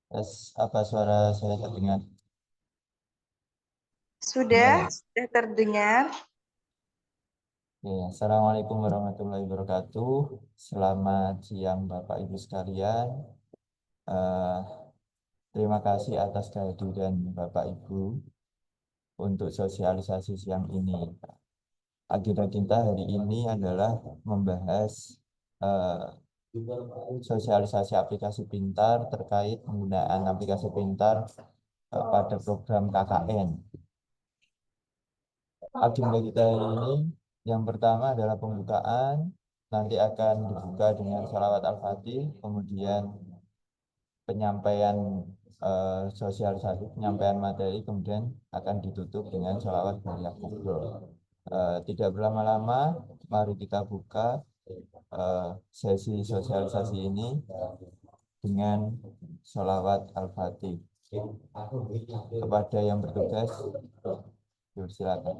Tes, apa suara saya terdengar? Dengar Sudah, ya? sudah terdengar. Oke, Assalamualaikum warahmatullahi wabarakatuh. Selamat siang Bapak Ibu sekalian. Eh, Terima kasih atas kehadiran Bapak Ibu untuk sosialisasi siang ini. Agenda kita hari ini adalah membahas eh, sosialisasi aplikasi pintar terkait penggunaan aplikasi pintar pada program KKN. Agenda kita hari ini yang pertama adalah pembukaan, nanti akan dibuka dengan sholawat Al-Fatih, kemudian penyampaian sosialisasi, penyampaian materi, kemudian akan ditutup dengan sholawat Bariah Kubro. Tidak berlama-lama, mari kita buka sesi sosialisasi ini dengan sholawat Al-Fatih. Kepada yang bertugas, silakan.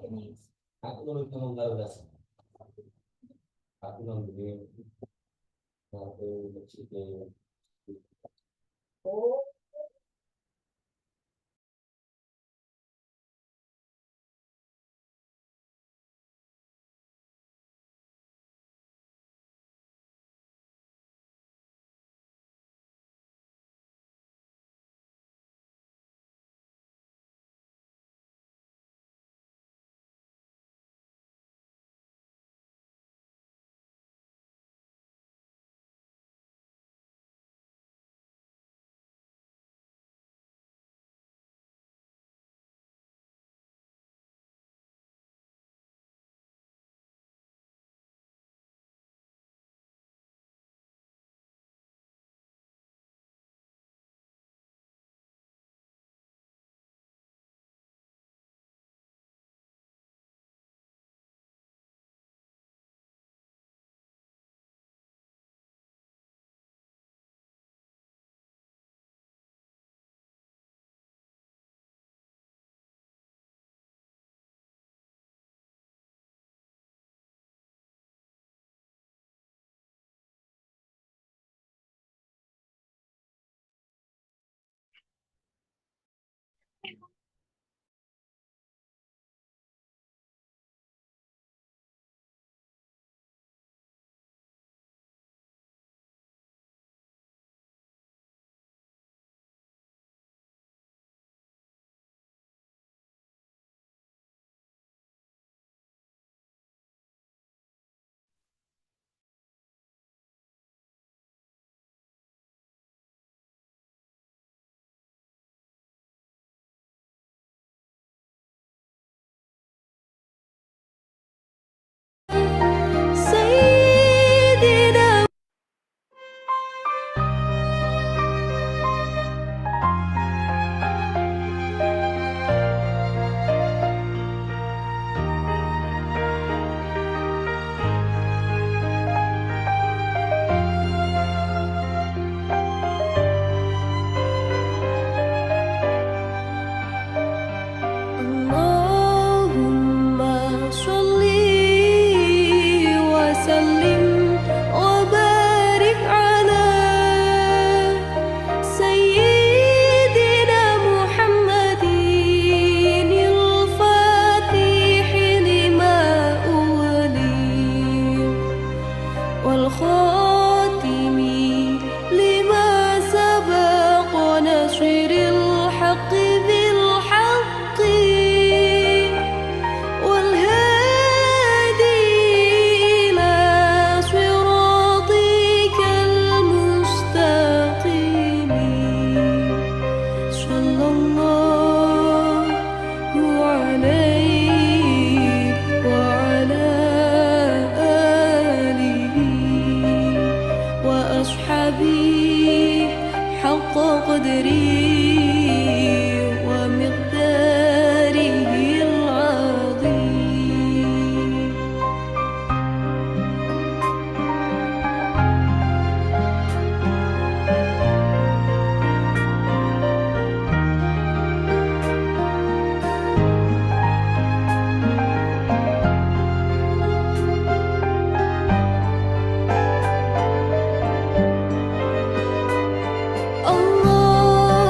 سيدنا اللهم صل وسلم وبارك على سيدنا محمد الفاتح لما أغلق والخاتم لما سبق نصر الحق بالحق والهادي إلى صراطك المستقيم صلى الله عليه وعلى آله وأصحابه حق قدره ومقداره العظيم الله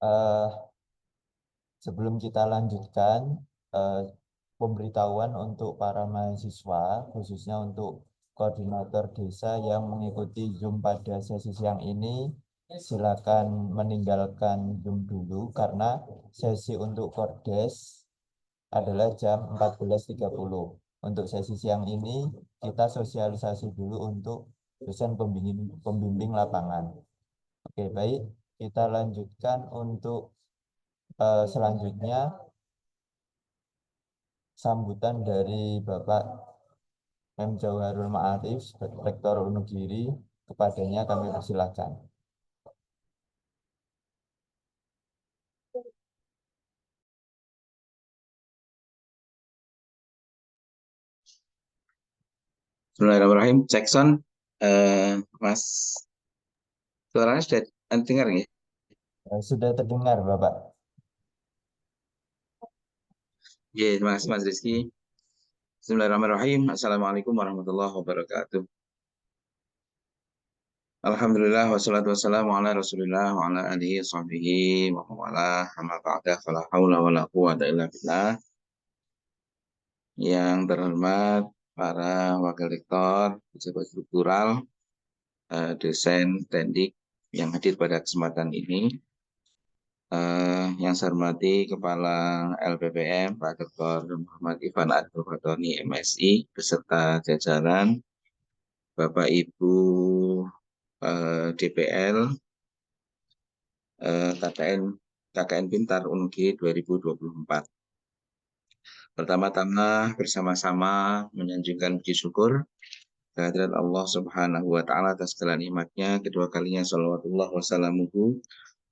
eh, sebelum kita lanjutkan eh, pemberitahuan untuk para mahasiswa, khususnya untuk koordinator desa yang mengikuti Zoom pada sesi siang ini, silakan meninggalkan Zoom dulu karena sesi untuk Kordes adalah jam 14.30. Untuk sesi siang ini kita sosialisasi dulu untuk dosen pembimbing lapangan. Oke, baik. Kita lanjutkan untuk selanjutnya sambutan dari Bapak M. Jauharul Ma'arif, Rektor Unugiri. Kepadanya kami persilahkan. Bismillahirrahmanirrahim. Cek sound, Mas. Suaranya sudah dengar ya? Sudah terdengar, Bapak. Ya, terima kasih Mas Rizky. Bismillahirrahmanirrahim. Assalamualaikum warahmatullahi wabarakatuh. Alhamdulillah wassalatu wassalamu ala Rasulillah wa ala alihi sahbihi wa wala amma ba'da fala haula wala quwwata illa billah. Yang terhormat para wakil rektor, pejabat struktural, dosen, teknik yang hadir pada kesempatan ini. Yang saya hormati Kepala LPPM Pak Dr. Muhammad Ivan Abdul Fatoni MSI beserta jajaran, Bapak Ibu DPL KKN Pintar Unugiri 2024. Pertama-tama bersama-sama menyanjungkan puji syukur kehadirat Allah Subhanahu wa Ta'ala atas segala nikmatnya, kedua kalinya shalawatullah wassalamuhu.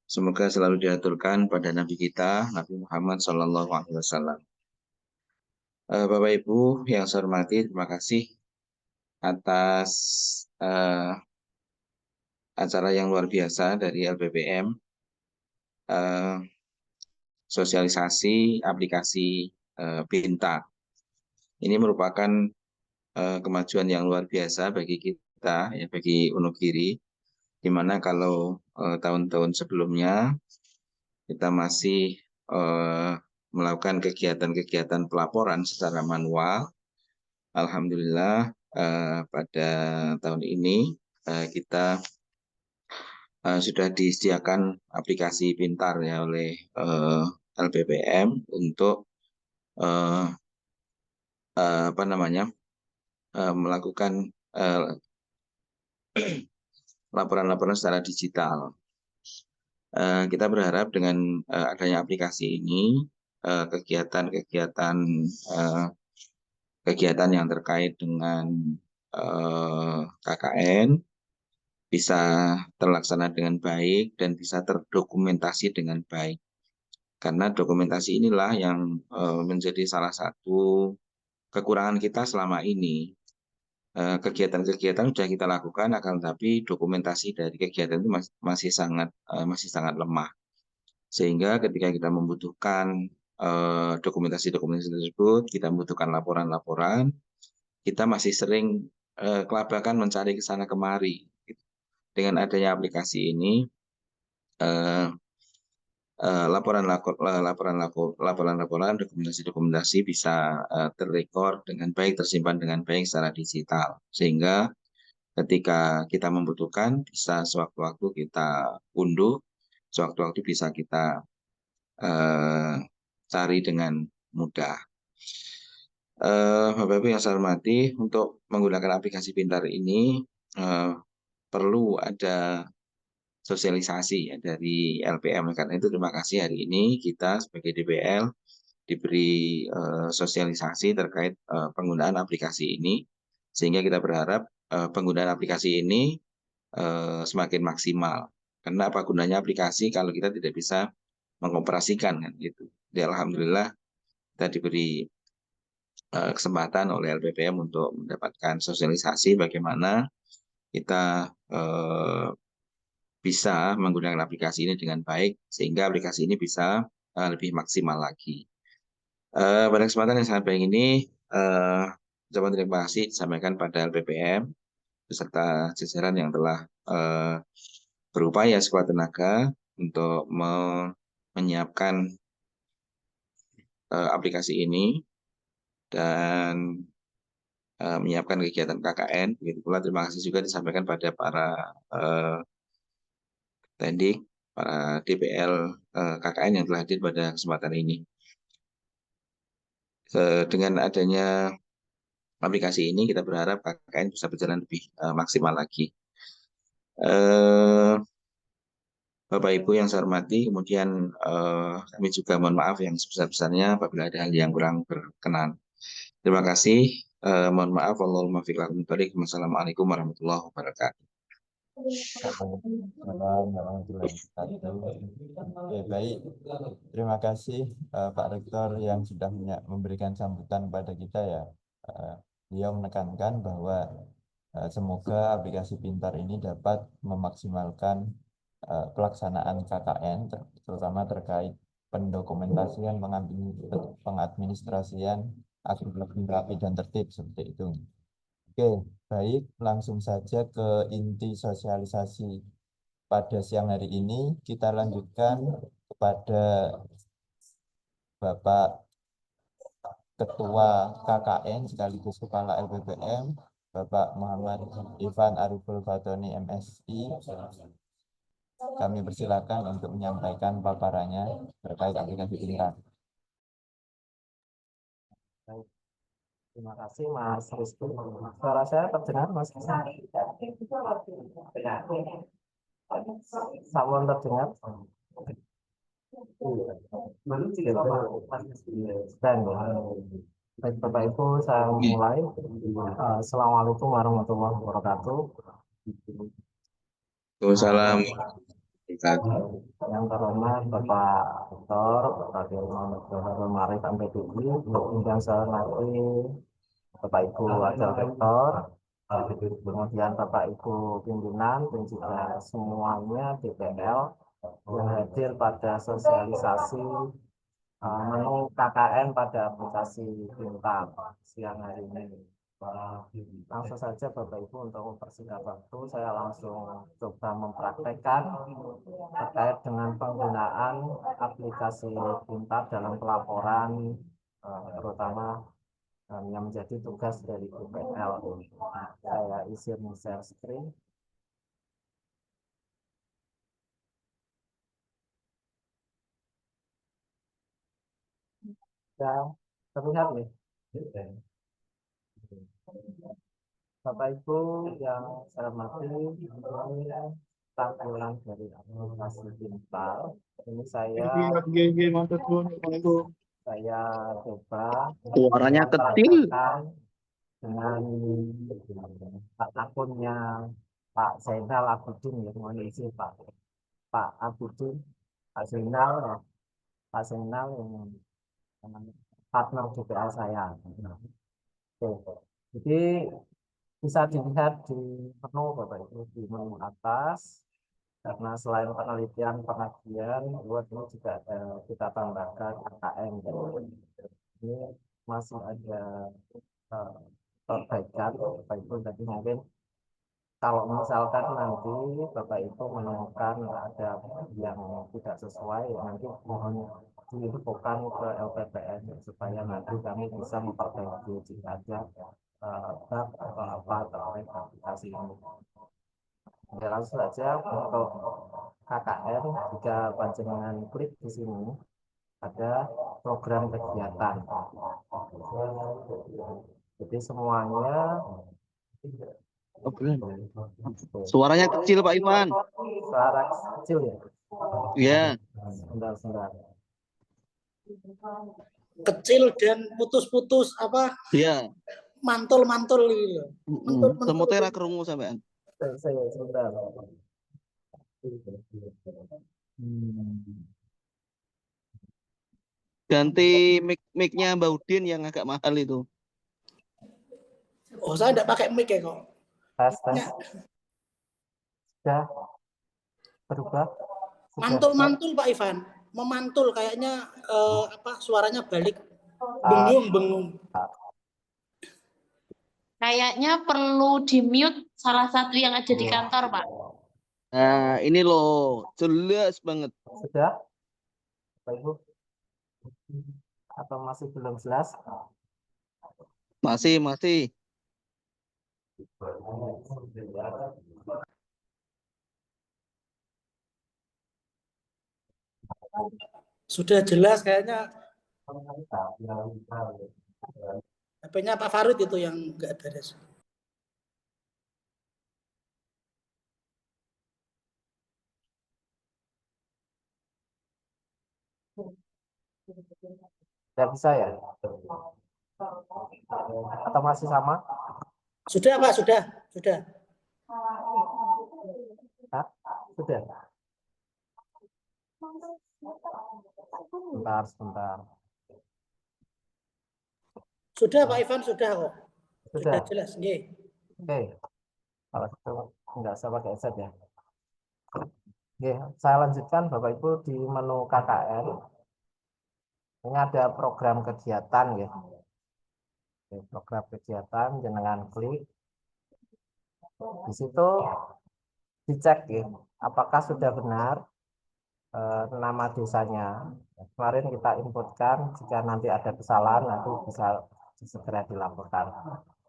Semoga selalu diaturkan pada Nabi kita, Nabi Muhammad SAW. Bapak Ibu yang saya hormati, terima kasih atas acara yang luar biasa dari LPPM, sosialisasi aplikasi Pintar. Ini merupakan kemajuan yang luar biasa bagi kita, ya, bagi Unugiri, di mana kalau tahun-tahun sebelumnya kita masih melakukan kegiatan-kegiatan pelaporan secara manual. Alhamdulillah pada tahun ini kita sudah disediakan aplikasi Pintar ya oleh LPPM untuk melakukan laporan-laporan secara digital. Kita berharap dengan adanya aplikasi ini kegiatan yang terkait dengan KKN bisa terlaksana dengan baik dan bisa terdokumentasi dengan baik. Karena dokumentasi inilah yang menjadi salah satu kekurangan kita selama ini. Kegiatan-kegiatan sudah kita lakukan, akan tetapi dokumentasi dari kegiatan itu masih sangat lemah. Sehingga ketika kita membutuhkan dokumentasi-dokumentasi tersebut, kita membutuhkan laporan-laporan, kita masih sering kelabakan mencari ke sana kemari. Dengan adanya aplikasi ini, laporan-laporan, dokumentasi-dokumentasi bisa terrekord dengan baik, tersimpan dengan baik secara digital. Sehingga ketika kita membutuhkan, bisa sewaktu-waktu kita unduh, sewaktu-waktu bisa kita cari dengan mudah. Bapak-Ibu yang saya hormati, untuk menggunakan aplikasi Pintar ini perlu ada sosialisasi ya, dari LPM. Karena itu terima kasih hari ini kita sebagai DPL diberi sosialisasi terkait penggunaan aplikasi ini, sehingga kita berharap penggunaan aplikasi ini semakin maksimal. Karena apa gunanya aplikasi kalau kita tidak bisa mengoperasikan kan gitu. Jadi alhamdulillah kita diberi kesempatan oleh LPPM untuk mendapatkan sosialisasi bagaimana kita bisa menggunakan aplikasi ini dengan baik, sehingga aplikasi ini bisa lebih maksimal lagi. Pada kesempatan yang sangat baik ini, ucapan terima kasih disampaikan pada LPPM beserta jajaran yang telah berupaya sekuat tenaga untuk menyiapkan aplikasi ini dan menyiapkan kegiatan KKN. Begitu pula terima kasih juga disampaikan pada para Tendik, para DPL KKN yang telah hadir pada kesempatan ini. Dengan adanya aplikasi ini kita berharap KKN bisa berjalan lebih maksimal lagi. Bapak Ibu yang saya hormati, kemudian kami juga mohon maaf yang sebesar-besarnya apabila ada hal yang kurang berkenan. Terima kasih. Mohon maaf. Wassalamualaikum warahmatullahi wabarakatuh. Waalaikumsalam warahmatullahi wabarakatuh. Oke, baik. Terima kasih Pak Rektor yang sudah memberikan sambutan pada kita ya. Beliau menekankan bahwa semoga aplikasi pintar ini dapat memaksimalkan pelaksanaan KKN, terutama terkait pendokumentasian, pengadministrasian agar lebih rapi dan tertib seperti itu. Oke, baik, langsung saja ke inti sosialisasi pada siang hari ini. Kita lanjutkan kepada Bapak Ketua KKN sekaligus Kepala LPPM, Bapak Muhammad Ivan Ariful Fatoni MSI. Kami persilakan untuk menyampaikan paparannya terkait aplikasi pintar. Terima kasih Mas Rizky. Suara saya terdengar Mas Rizky? Sawan terdengar? Dan baik Bapak Ibu, saya mulai. Assalamualaikum warahmatullahi wabarakatuh. Waalaikumsalam. Yang terhormat Bapak Rektor, Bapak Muhammad Johar Marif MPDI, yang saya hormati Bapak Ibu Wakil Rektor, kemudian Bapak Ibu pimpinan dan juga semuanya DPL yang hadir pada sosialisasi menu KKN pada aplikasi pintar siang hari ini. Langsung saja Bapak Ibu, untuk mempersingkat waktu, saya langsung coba mempraktekkan terkait dengan penggunaan aplikasi pintar dalam pelaporan, terutama yang menjadi tugas dari UPL. Saya izin share screen. Ya, terlihat nih. Bapak Ibu yang saya hormati, ini tampilan dari aplikasi pintar. Ini saya coba Suaranya kecil. dengan akunnya Pak Zainal Abidin, ya, mohon izin Pak Abidin, Pak Zainal ya, Pak Zainal yang partner DPL saya. Oke. Jadi bisa dilihat di menu Bapak Ibu, di menu atas, karena selain penelitian pengajian, buat ini juga ada kita tambahkan KKN. Ini masih ada perbaikan Bapak Ibu. Jadi mungkin kalau misalkan nanti Bapak Ibu menemukan ada yang tidak sesuai, nanti mohon diinfokan ke LPPN supaya nanti kami bisa memperbaiki jika ada bug atau apa terkait aplikasi ini. Oke, langsung saja untuk KKN, jika panjenengan klik di sini ada program kegiatan. Jadi semuanya Suaranya kecil Pak Ivan. suara kecil ya. Iya. Sebentar. Kecil dan putus-putus apa Iya. mantul-mantul gitu. Semutera kerungu sampean. Saya sebentar. Ganti mic-nya Mbak Udin yang agak mahal itu. Oh, saya tidak pakai mic ya kok. Tes. Sudah berubah? Mantul-mantul Pak Ivan. Memantul kayaknya suaranya balik. Bengung. Kayaknya perlu di-mute salah satu yang ada di kantor, Pak. Nah, ini loh, jelas banget. Sudah? Bapak Ibu, atau masih belum jelas? Masih, masih. Sudah jelas kayaknya HP-nya Pak Farid itu yang nggak beres. Tidak bisa ya? Atau masih sama? Sudah Pak, sudah. Hah? Sudah? Sebentar. Sudah Pak Ivan, sudah kok. Sudah. Jelas, nggih. Oke. Kalau itu nggak usah pakai headset ya. Oke, saya lanjutkan Bapak Ibu di menu KKN. Ini ada program kegiatan ya. Oke, program kegiatan jenengan klik. Di situ dicek ya, apakah sudah benar nama desanya. Kemarin kita inputkan, jika nanti ada kesalahan nanti bisa segera dilaporkan.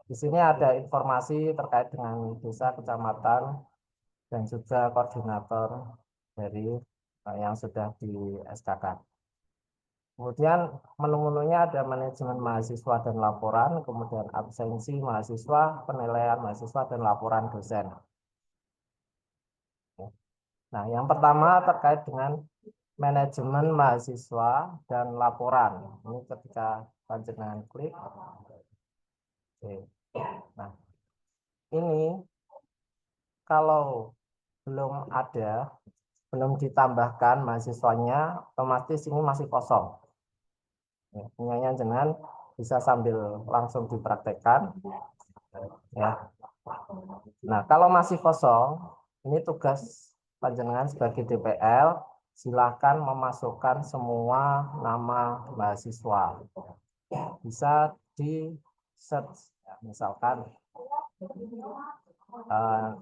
Di sini ada informasi terkait dengan desa, kecamatan, dan juga koordinator dari yang sudah di SKK. Kemudian menu-menunya ada manajemen mahasiswa dan laporan, kemudian absensi mahasiswa, penilaian mahasiswa, dan laporan dosen. Nah, yang pertama terkait dengan manajemen mahasiswa dan laporan. Ini ketika panjenengan klik. Oke. Nah, ini kalau belum ditambahkan mahasiswanya, otomatis ini masih kosong. Punyanya jenengan bisa sambil langsung dipraktekkan. Ya. Nah, kalau masih kosong, ini tugas panjenengan sebagai DPL, silakan memasukkan semua nama mahasiswa. Bisa di search, ya, misalkan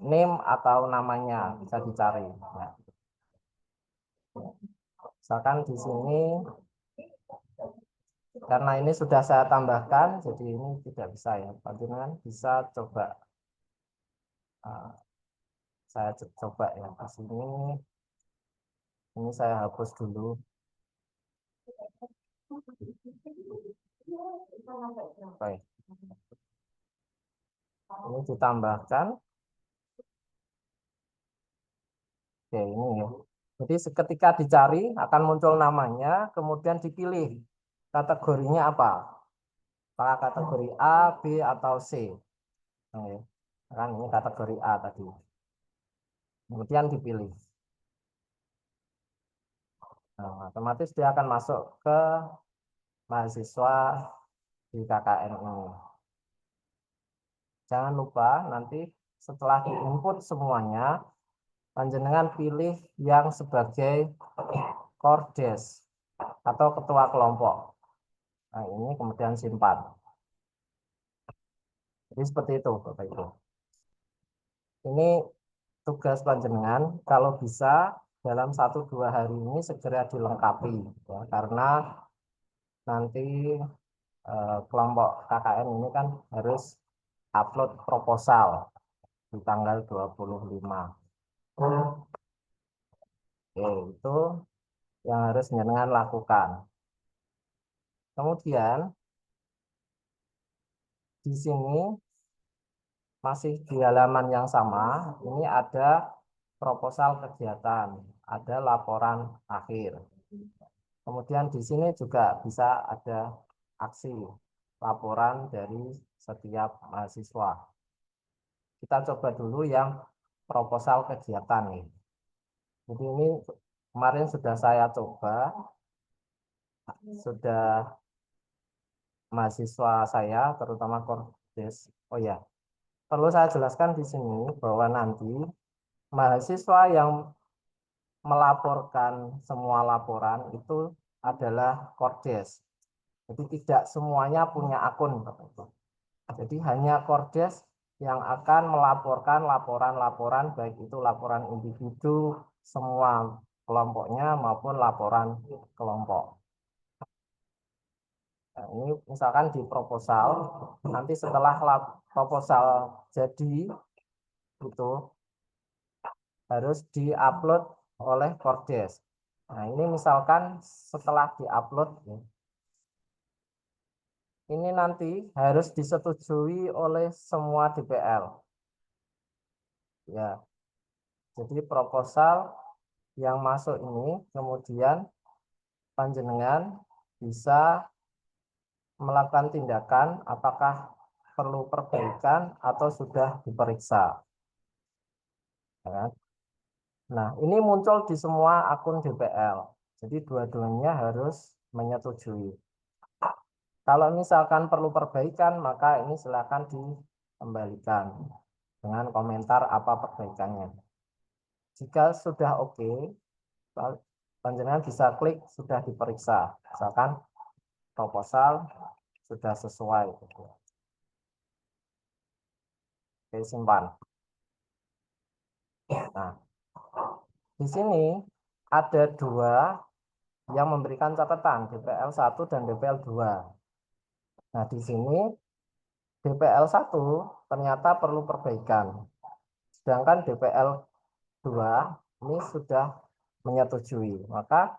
name atau namanya bisa dicari. Ya. Misalkan di sini, karena ini sudah saya tambahkan, jadi ini tidak bisa ya. Panjenengan bisa coba. Saya coba ya di sini. Ini saya hapus dulu. Baik. Ini ditambahkan. Oke, ini ya. Jadi ketika dicari akan muncul namanya, kemudian dipilih kategorinya apa. Apakah kategori A, B, atau C. Nah, ya. Kan ini kategori A tadi. Kemudian dipilih. Nah, otomatis dia akan masuk ke mahasiswa di KKN ini. Jangan lupa nanti setelah diinput semuanya, panjenengan pilih yang sebagai Kordes atau ketua kelompok. Nah, ini kemudian simpan. Jadi seperti itu, Bapak Ibu. Ini tugas panjenengan, kalau bisa dalam 1-2 hari ini segera dilengkapi, ya, karena nanti kelompok KKN ini kan harus upload proposal di tanggal 25. Oke, itu yang harus jenengan lakukan. Kemudian di sini masih di halaman yang sama, ini ada proposal kegiatan, ada laporan akhir. Kemudian di sini juga bisa ada aksi laporan dari setiap mahasiswa. Kita coba dulu yang proposal kegiatan nih. Jadi ini kemarin sudah saya coba, sudah mahasiswa saya, terutama Kordes. Oh ya, perlu saya jelaskan di sini bahwa nanti mahasiswa yang melaporkan semua laporan itu adalah Kordes. Jadi tidak semuanya punya akun. Jadi hanya Kordes yang akan melaporkan laporan-laporan, baik itu laporan individu, semua kelompoknya maupun laporan kelompok. Nah, ini misalkan di proposal, nanti setelah proposal jadi itu harus diupload oleh Kordes. Nah, ini misalkan setelah diupload, ini nanti harus disetujui oleh semua DPL. Ya, jadi proposal yang masuk ini kemudian panjenengan bisa melakukan tindakan apakah perlu perbaikan atau sudah diperiksa. Ya. Nah, ini muncul di semua akun DPL. Jadi dua-duanya harus menyetujui. Kalau misalkan perlu perbaikan, maka ini silakan dikembalikan dengan komentar apa perbaikannya. Jika sudah oke, panjenengan bisa klik sudah diperiksa. Misalkan proposal sudah sesuai. Oke, simpan. Nah, di sini ada dua yang memberikan catatan, DPL 1 dan DPL 2. Nah, di sini DPL 1 ternyata perlu perbaikan. Sedangkan DPL 2 ini sudah menyetujui. Maka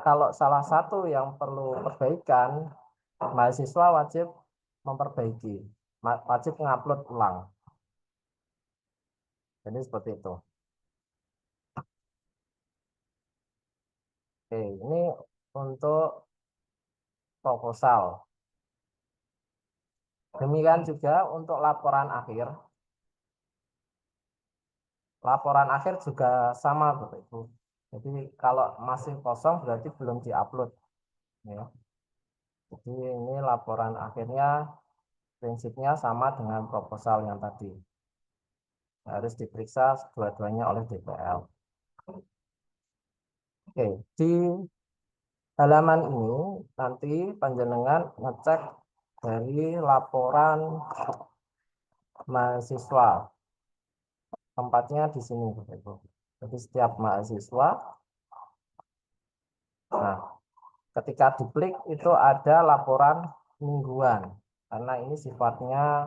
kalau salah satu yang perlu perbaikan, mahasiswa wajib memperbaiki, wajib mengupload ulang. Jadi seperti itu. Oke, ini untuk proposal. Demikian juga untuk laporan akhir. Laporan akhir juga sama, Bapak Ibu. Jadi kalau masih kosong berarti belum diupload. Ya. Jadi ini laporan akhirnya prinsipnya sama dengan proposal yang tadi. Harus diperiksa dua-duanya oleh DPL. Oke, di halaman ini nanti panjenengan ngecek dari laporan mahasiswa. Tempatnya di sini, Bapak Ibu. Jadi setiap mahasiswa, nah, ketika diklik itu ada laporan mingguan, karena ini sifatnya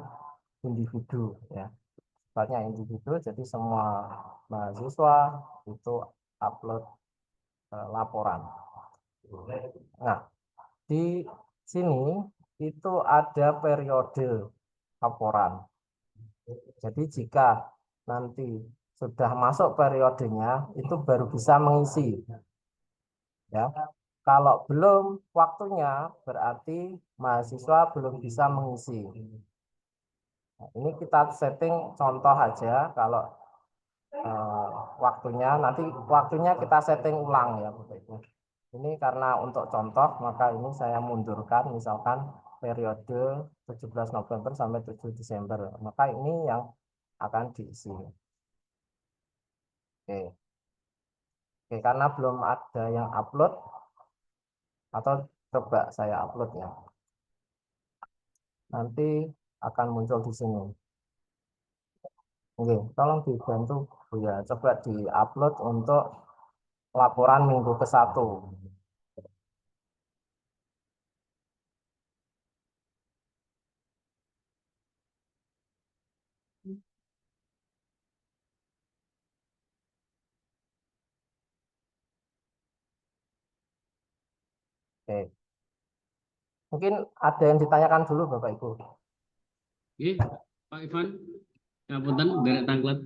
individu, ya. Sifatnya individu, jadi semua mahasiswa itu upload laporan. Nah, di sini itu ada periode laporan. Jadi jika nanti sudah masuk periodenya, itu baru bisa mengisi. Ya, kalau belum waktunya, berarti mahasiswa belum bisa mengisi. Nah, ini kita setting contoh aja. Kalau nanti waktunya kita setting ulang ya, Bapak Ibu. Ini karena untuk contoh, maka ini saya mundurkan, misalkan periode 17 November sampai 7 Desember. Maka ini yang akan diisi. Oke. Oke, karena belum ada yang upload, atau coba saya upload ya. Nanti akan muncul di sini. Oke, tolong dibantu ya, coba di-upload untuk laporan minggu ke-1. Oke. Mungkin ada yang ditanyakan dulu Bapak Ibu. Oke, Pak Ivan, ngapunten derek tangklet.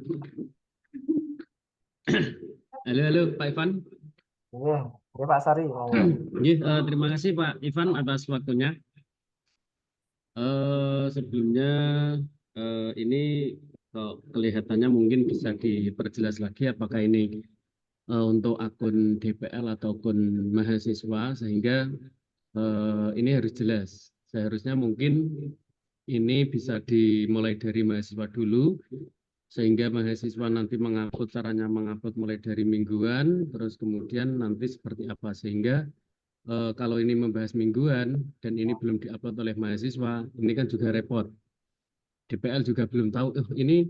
Halo Pak Ivan. Iya, Pak Sari. Terima kasih Pak Ivan atas waktunya. Sebelumnya ini kelihatannya mungkin bisa diperjelas lagi apakah ini untuk akun DPL atau akun mahasiswa, sehingga ini harus jelas. Seharusnya mungkin ini bisa dimulai dari mahasiswa dulu, sehingga mahasiswa nanti caranya mengupload mulai dari mingguan, terus kemudian nanti seperti apa, sehingga kalau ini membahas mingguan dan ini belum diupload oleh mahasiswa, ini kan juga repot. DPL juga belum tahu, ini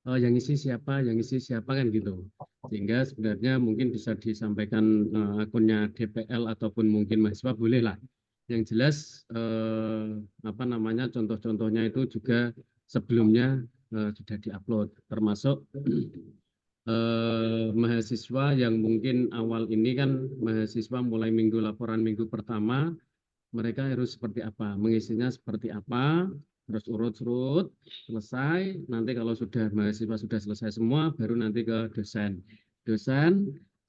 yang isi siapa kan gitu. Sehingga sebenarnya mungkin bisa disampaikan akunnya DPL ataupun mungkin mahasiswa boleh lah. Yang jelas apa namanya contoh-contohnya itu juga sebelumnya sudah diupload, termasuk mahasiswa yang mungkin awal ini kan mahasiswa mulai laporan minggu pertama, mereka harus seperti apa, mengisinya seperti apa, terus urut-urut, selesai. Nanti kalau sudah mahasiswa sudah selesai semua, baru nanti ke dosen,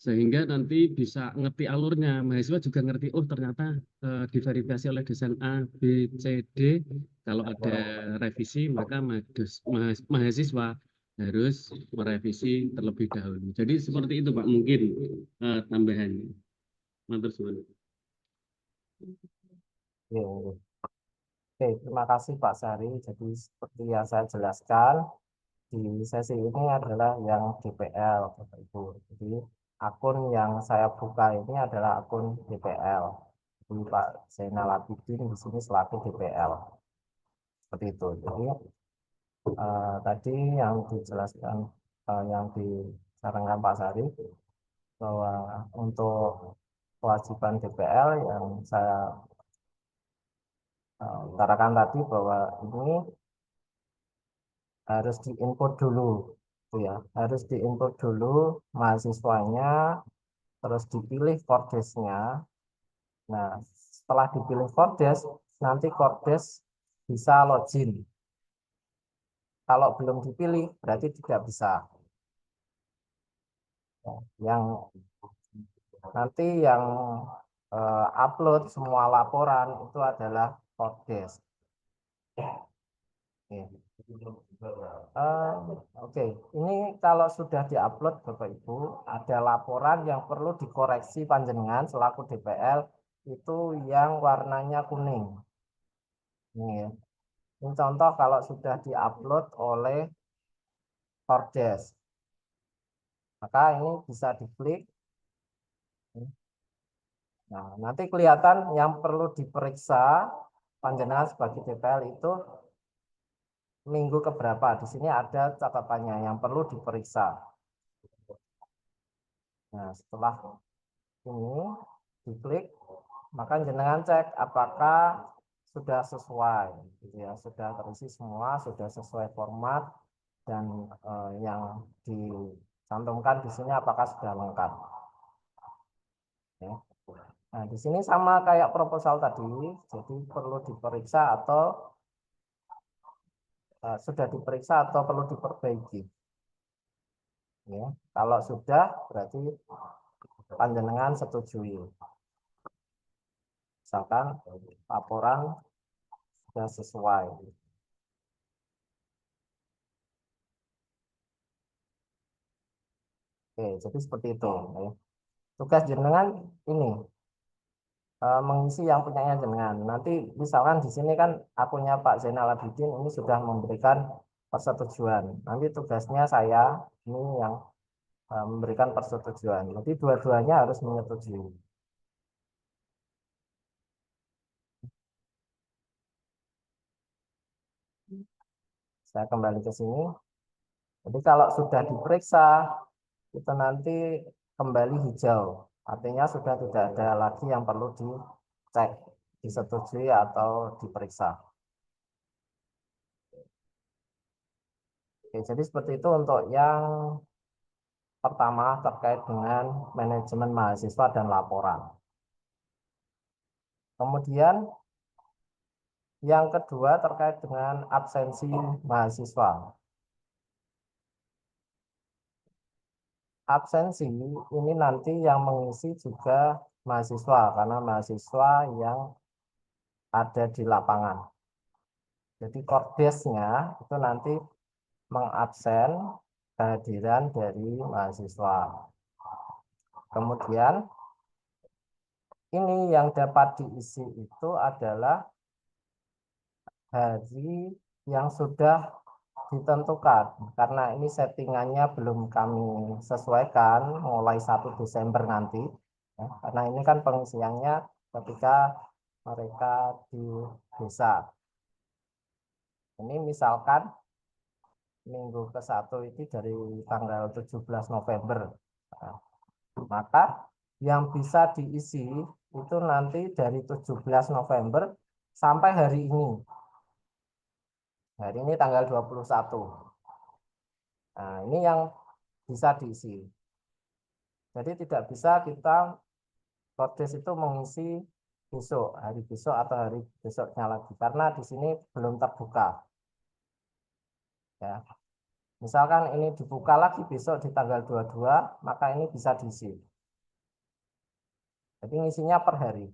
sehingga nanti bisa ngerti alurnya. Mahasiswa juga ngerti, oh ternyata diverifikasi oleh dosen A, B, C, D. Kalau ada revisi, maka mahasiswa harus merevisi terlebih dahulu. Jadi seperti itu Pak, mungkin tambahannya. Matur suwun. Iya, iya. Oke, terima kasih Pak Sari. Jadi seperti yang saya jelaskan, di sesi ini adalah yang DPL, Bapak Ibu. Jadi akun yang saya buka ini adalah akun DPL. Jadi Pak Zainal Abidin di sini selaku DPL. Seperti itu. Jadi tadi yang dijelaskan, yang disarankan Pak Sari, bahwa untuk kewajiban DPL yang saya utarakan tadi bahwa ini harus diinput dulu, ya, harus diinput dulu mahasiswanya, terus dipilih kordesnya. Nah, setelah dipilih kordes, nanti kordes bisa login. Kalau belum dipilih, berarti tidak bisa. Yang nanti yang upload semua laporan itu adalah kordes. Oke, ini kalau sudah diupload Bapak Ibu, ada laporan yang perlu dikoreksi panjenengan selaku DPL itu yang warnanya kuning. Ini ya. Ini contoh kalau sudah diupload oleh Kordes. Maka ini bisa diklik. Nah, nanti kelihatan yang perlu diperiksa panjenengan sebagai DPL itu minggu keberapa. Di sini ada catatannya yang perlu diperiksa. Nah, setelah ini diklik, maka jenengan cek apakah sudah sesuai, gitu ya, sudah terisi semua, sudah sesuai format dan yang dicantumkan di sini apakah sudah lengkap. Ya. Nah, di sini sama kayak proposal tadi, jadi perlu diperiksa atau sudah diperiksa atau perlu diperbaiki. Ya, kalau sudah berarti panjenengan setujui. Misalkan laporan sudah sesuai. Oke, jadi seperti itu. Ya. Tugas jenengan ini mengisi yang punyanya jenengan. Nanti misalkan di sini kan akunnya Pak Zainal Abidin ini sudah memberikan persetujuan. Nanti tugasnya saya ini yang memberikan persetujuan. Jadi dua-duanya harus menyetujui. Saya kembali ke sini. Jadi kalau sudah diperiksa, itu nanti kembali hijau. Artinya sudah tidak ada lagi yang perlu dicek, disetujui atau diperiksa. Oke, jadi seperti itu untuk yang pertama terkait dengan manajemen mahasiswa dan laporan. Kemudian yang kedua terkait dengan absensi mahasiswa. Absensi ini nanti yang mengisi juga mahasiswa karena mahasiswa yang ada di lapangan. Jadi kordesnya itu nanti mengabsen kehadiran dari mahasiswa. Kemudian ini yang dapat diisi itu adalah hari yang sudah ditentukan. Karena ini settingannya belum kami sesuaikan mulai 1 Desember nanti. Ya, karena ini kan pengisiannya ketika mereka di desa. Ini misalkan minggu ke-1 itu dari tanggal 17 November. Nah, maka yang bisa diisi itu nanti dari 17 November sampai hari ini. Hari ini tanggal 21. Nah, ini yang bisa diisi. Jadi tidak bisa kita Kodes itu mengisi besok, hari besok atau hari besoknya lagi, karena di sini belum terbuka. Ya. Misalkan ini dibuka lagi besok di tanggal 22, maka ini bisa diisi. Jadi ngisinya per hari.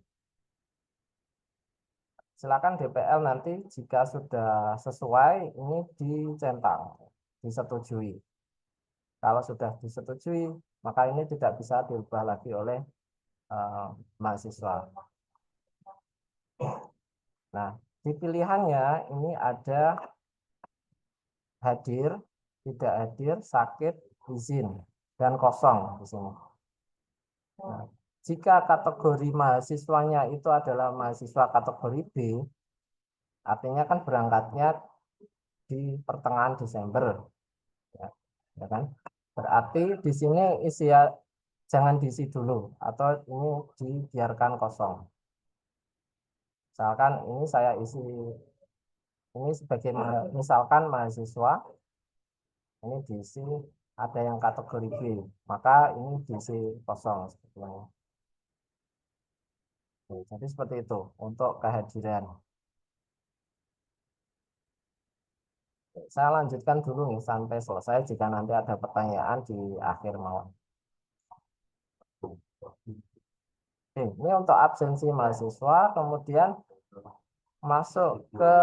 Silakan DPL nanti jika sudah sesuai ini dicentang, disetujui. Kalau sudah disetujui, maka ini tidak bisa diubah lagi oleh mahasiswa. Nah, di pilihannya ini ada hadir, tidak hadir, sakit, izin, dan kosong di sini. Nah, jika kategori mahasiswanya itu adalah mahasiswa kategori B, artinya kan berangkatnya di pertengahan Desember, ya kan? Berarti di sini isi jangan diisi dulu atau ini dibiarkan kosong. Misalkan ini saya isi ini sebagai misalkan mahasiswa ini diisi ada yang kategori B, maka ini diisi kosong sebetulnya. Jadi seperti itu untuk kehadiran. Saya lanjutkan dulu nih sampai selesai jika nanti ada pertanyaan di akhir malam. Ini untuk absensi mahasiswa, kemudian masuk ke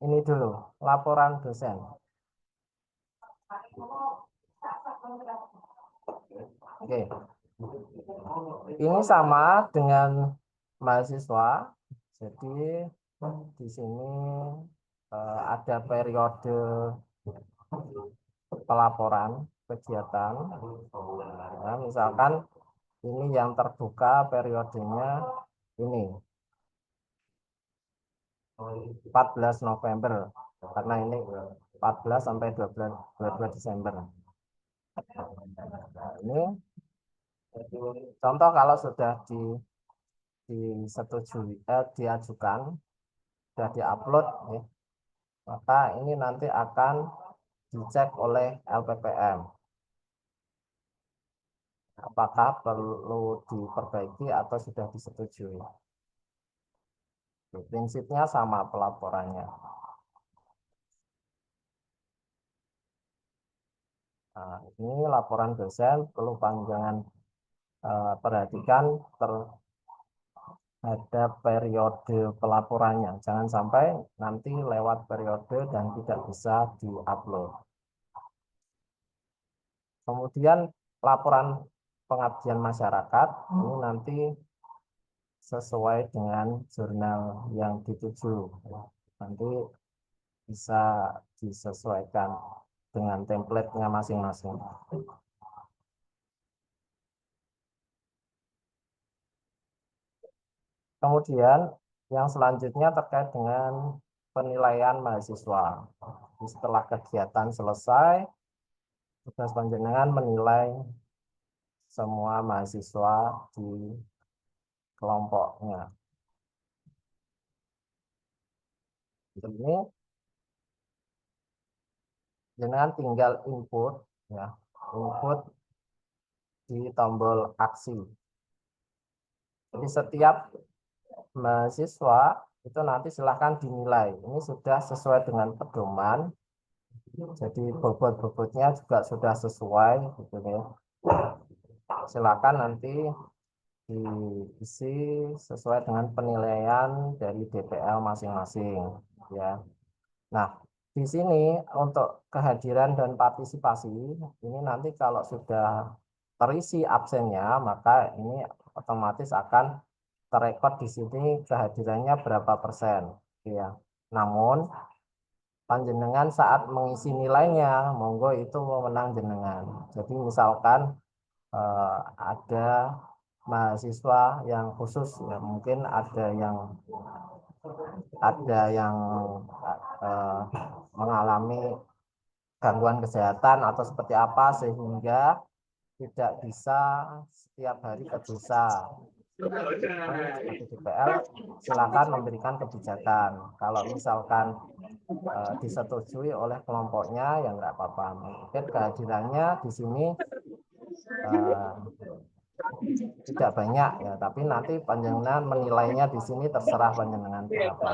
ini dulu, laporan dosen. Oke. Ini sama dengan mahasiswa. Jadi di sini ada periode pelaporan kegiatan. Nah, misalkan ini yang terbuka periodenya ini 14 November karena ini 14 sampai 22 Desember. Nah, ini contoh kalau sudah disetujui, diajukan, sudah diupload, ya, maka ini nanti akan dicek oleh LPPM. Apakah perlu diperbaiki atau sudah disetujui. Prinsipnya sama pelaporannya. Nah, ini laporan dosen, perlu panjangan perhatikan terhadap periode pelaporannya. Jangan sampai nanti lewat periode dan tidak bisa diupload. Kemudian laporan pengabdian masyarakat ini nanti sesuai dengan jurnal yang dituju. Nanti bisa disesuaikan dengan template-nya masing-masing. Kemudian yang selanjutnya terkait dengan penilaian mahasiswa. Setelah kegiatan selesai, tugas panjenengan menilai semua mahasiswa di kelompoknya. Ini jenengan tinggal input, ya, input di tombol aksi. Jadi setiap mahasiswa itu nanti silahkan dinilai. Ini sudah sesuai dengan pedoman. Jadi bobot-bobotnya juga sudah sesuai, gitu ya. Silakan nanti diisi sesuai dengan penilaian dari DPL masing-masing, ya. Nah, di sini untuk kehadiran dan partisipasi ini nanti kalau sudah terisi absennya, maka ini otomatis akan terrekod di sini kehadirannya berapa persen, ya. Namun panjenengan saat mengisi nilainya, monggo itu wewenang jenengan. Jadi misalkan ada mahasiswa yang khusus, ya mungkin ada yang mengalami gangguan kesehatan atau seperti apa sehingga tidak bisa setiap hari ke desa. Seperti DPL, silakan memberikan kebijakan. Kalau misalkan disetujui oleh kelompoknya, ya nggak apa-apa. Mungkin kehadirannya di sini tidak banyak ya, tapi nanti panjenengan menilainya di sini terserah panjenengan berapa.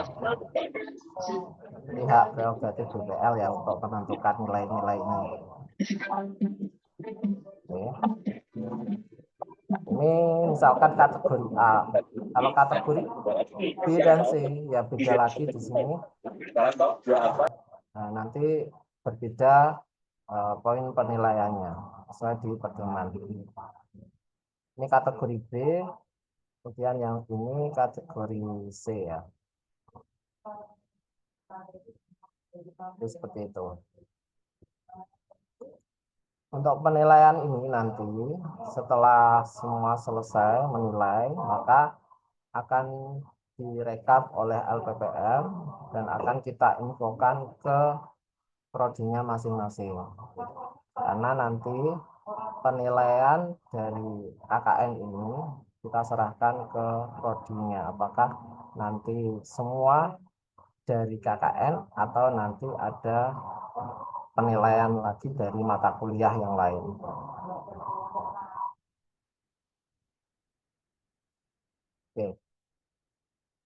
Jadi hak prerogatif DPL ya untuk menentukan nilai-nilai ini. Oke. Ini misalkan kategori A. Kalau kategori B dan C ya beda lagi di sini. Nah, nanti berbeda poin penilaiannya sesuai di pedoman. Ini kategori B, kemudian yang ini kategori C ya. Jadi seperti itu. Untuk penilaian ini nanti setelah semua selesai menilai, maka akan direkap oleh LPPM dan akan kita infokan ke prodinya masing-masing. Karena nanti penilaian dari KKN ini kita serahkan ke prodinya. Apakah nanti semua dari KKN atau nanti ada penilaian lagi dari mata kuliah yang lain. Oke.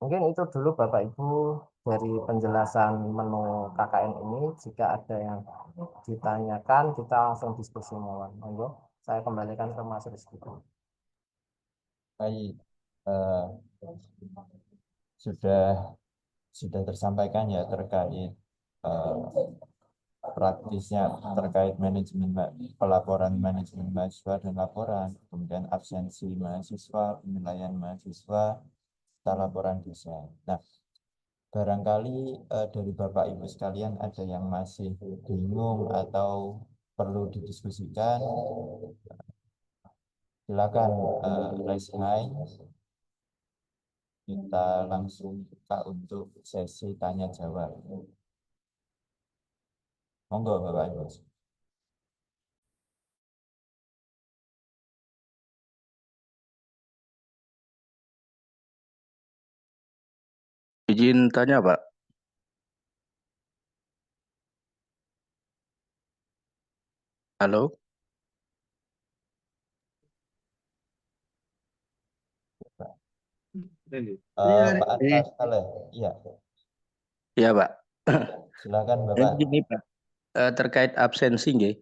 Mungkin itu dulu Bapak Ibu dari penjelasan menu KKN ini. Jika ada yang ditanyakan, kita langsung diskusi mawon. Monggo, saya kembalikan ke Mas Rizky. Baik, sudah tersampaikan ya terkait praktisnya terkait manajemen pelaporan manajemen mahasiswa dan laporan, kemudian absensi mahasiswa, penilaian mahasiswa, serta laporan dosen. Nah, barangkali dari Bapak Ibu sekalian ada yang masih bingung atau perlu didiskusikan, silakan raise hand. Kita langsung buka untuk sesi tanya jawab. Monggo Bapak Ibu. Izin tanya, Pak. Halo? Pak Atas Saleh, iya. Iya, Pak. Silakan Ini Bapak. gini, Pak. Terkait absensi, nggih.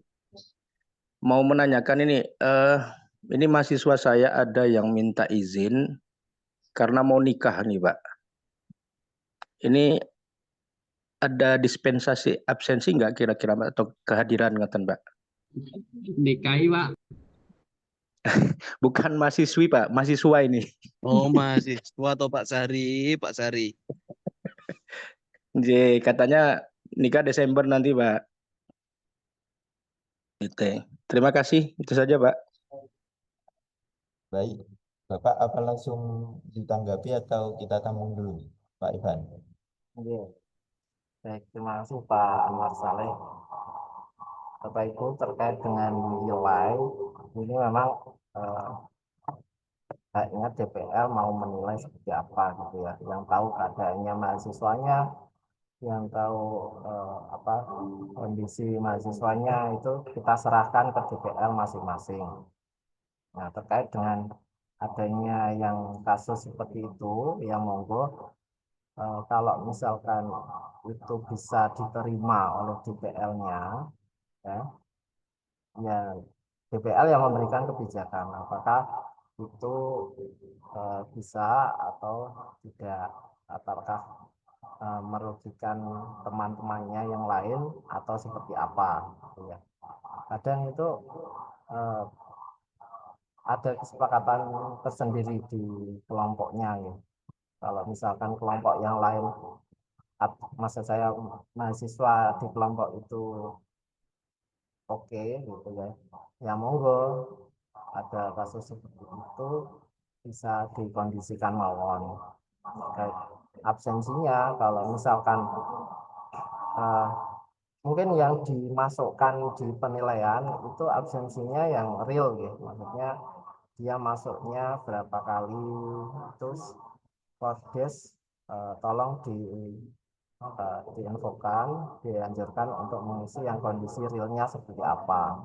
Mau menanyakan ini mahasiswa saya ada yang minta izin karena mau nikah nih, Pak. Ini ada dispensasi absensi nggak kira-kira, Pak, atau kehadiran ngeten, Pak? Nikahi, Pak. Bukan mahasiswi, Pak, mahasiswa ini. Oh, mahasiswa atau Pak Sari, Pak Sari. Katanya nikah Desember nanti, Pak. Gitu. Terima kasih, itu saja, Pak. Baik, Bapak apa langsung ditanggapi atau kita tampung dulu, Pak Ivan? Oke. Baik, terima kasih Pak Anwar Saleh. Bapak Ibu terkait dengan nilai, ini memang haknya DPL mau menilai seperti apa gitu ya. Yang tahu keadaannya mahasiswanya, yang tahu kondisi mahasiswanya itu kita serahkan ke DPL masing-masing. Nah, terkait dengan adanya yang kasus seperti itu, yang monggo kalau misalkan itu bisa diterima oleh DPL-nya, ya DPL yang memberikan kebijakan apakah itu bisa atau tidak, apakah merugikan teman-temannya yang lain atau seperti apa gitu ya. Kadang itu ada kesepakatan tersendiri di kelompoknya ya. Kalau misalkan kelompok yang lain, maksud saya mahasiswa di kelompok itu oke gitu ya, ya monggo, ada kasus seperti itu bisa dikondisikan mawon. Kayak absensinya kalau misalkan mungkin yang dimasukkan di penilaian itu absensinya yang real gitu. Maksudnya dia masuknya berapa kali, terus Kordes tolong diinfokan, dianjurkan untuk mengisi yang kondisi realnya seperti apa.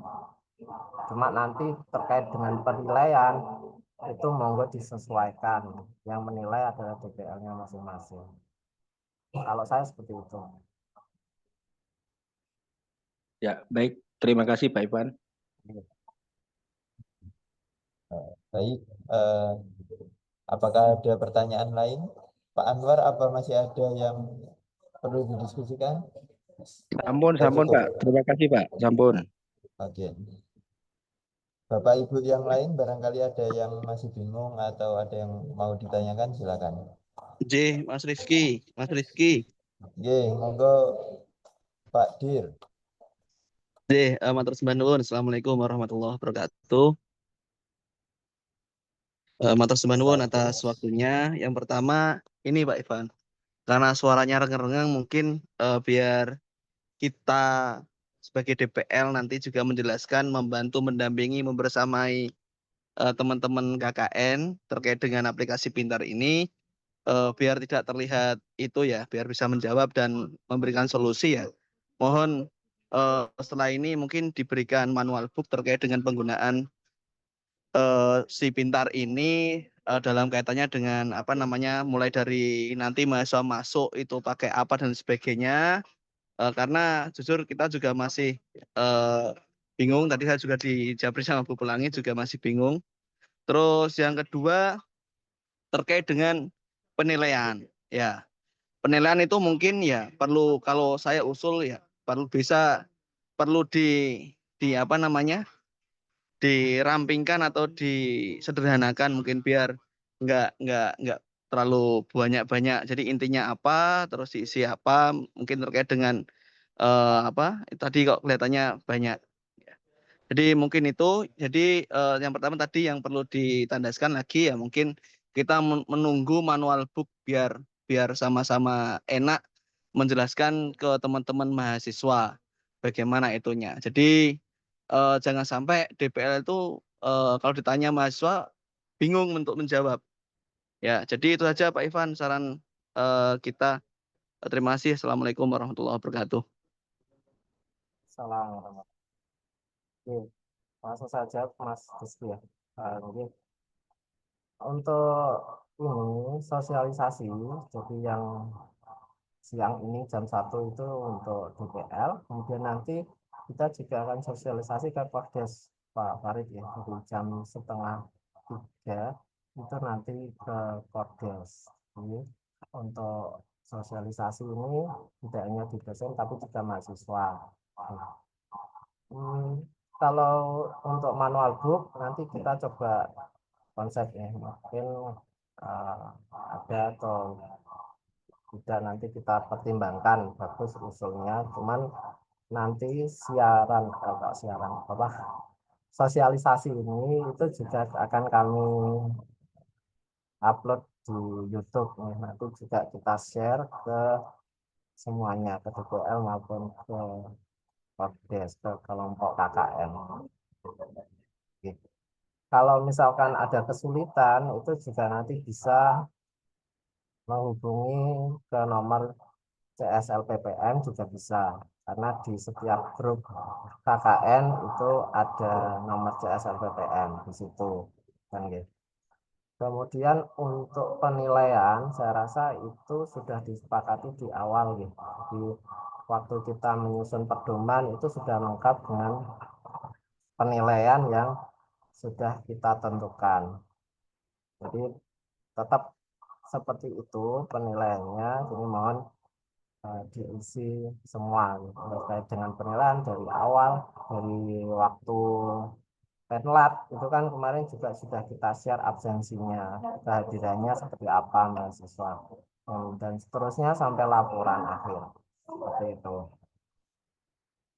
Cuma nanti terkait dengan penilaian itu monggo disesuaikan. Yang menilai adalah DPL-nya masing-masing. Kalau saya seperti itu. Ya, baik. Terima kasih Pak Ivan. Baik, apakah ada pertanyaan lain? Pak Anwar, apa masih ada yang perlu didiskusikan? Sampun, Oh, sampun cukup. Pak. Terima kasih Pak. Sampun. Oke. Bapak Ibu yang lain barangkali ada yang masih bingung atau ada yang mau ditanyakan, silakan. J, Mas Rifki, Mas Rifki. Oke, monggo Pak Dir. J, matur sembah nuwun. Assalamualaikum warahmatullahi wabarakatuh. Matur sembah nuwun atas waktunya. Yang pertama, ini Pak Ivan. Karena suaranya renggang-renggang, mungkin biar kita sebagai DPL nanti juga menjelaskan, membantu, mendampingi, membersamai teman-teman KKN terkait dengan aplikasi pintar ini, biar tidak terlihat itu ya, biar bisa menjawab dan memberikan solusi ya. Mohon setelah ini mungkin diberikan manual book terkait dengan penggunaan si pintar ini dalam kaitannya dengan apa namanya, mulai dari nanti mahasiswa masuk itu pakai apa dan sebagainya. Karena jujur kita juga masih bingung. Tadi saya juga dijabri sama Bu Pelangi juga masih bingung. Terus yang kedua terkait dengan penilaian. Ya, penilaian itu mungkin ya perlu, kalau saya usul ya perlu di apa namanya, dirampingkan atau disederhanakan mungkin biar nggak terlalu banyak. Jadi intinya apa, terus diisi apa, mungkin terkait dengan apa tadi kok kelihatannya banyak. Jadi mungkin itu. Jadi yang pertama tadi yang perlu ditandaskan lagi ya, mungkin kita menunggu manual book biar sama-sama enak menjelaskan ke teman-teman mahasiswa bagaimana itunya. Jadi jangan sampai DPL itu kalau ditanya mahasiswa bingung untuk menjawab. Ya, jadi itu saja Pak Ivan saran kita. Terima kasih. Assalamualaikum warahmatullahi wabarakatuh. Salam. Oke, langsung saja Mas Rizky ya. Mungkin untuk ini sosialisasi, jadi yang siang ini jam 1 itu untuk DPL, kemudian nanti kita juga akan sosialisasi ke Kordes Pak Farid ya, jadi jam 2:30 itu nanti ke Kordes. Jadi untuk sosialisasi ini tidak hanya di dosen tapi juga mahasiswa. Kalau untuk manual book nanti kita coba konsep ya, mungkin ada atau tidak nanti kita pertimbangkan, bagus usulnya. Cuman nanti sosialisasi ini itu juga akan kami upload di YouTube nih. Nanti juga kita share ke semuanya, ke DPL maupun ke Kordes, ke kelompok KKN. Kalau misalkan ada kesulitan itu juga nanti bisa menghubungi ke nomor CSLPPM juga bisa, karena di setiap grup KKN itu ada nomor CSLPPM di situ kan gitu. Kemudian untuk penilaian saya rasa itu sudah disepakati di awal gitu. Di waktu kita menyusun pedoman itu sudah lengkap dengan penilaian yang sudah kita tentukan. Jadi tetap seperti itu penilaiannya. Jadi mohon diisi semua gitu, terkait dengan penilaian dari awal, dari waktu penlat itu kan kemarin juga sudah kita share absensinya, kehadirannya seperti apa mahasiswa, dan seterusnya sampai laporan akhir seperti itu.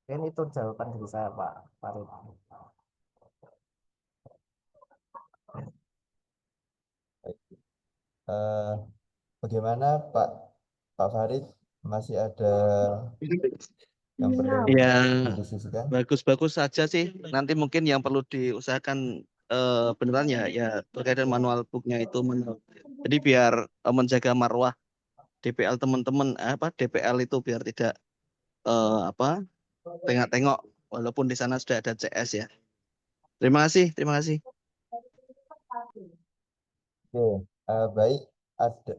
Mungkin itu jawaban dari saya Pak Farid. Bagaimana Pak Farid, masih ada yang perlu Ya, didiskusikan? bagus-bagus saja sih. Nanti mungkin yang perlu diusahakan beneran ya terkait dengan manual booknya itu. Jadi biar menjaga marwah DPL teman-teman DPL itu biar tidak tengok-tengok walaupun di sana sudah ada CS ya. Terima kasih, terima kasih. Oke, baik.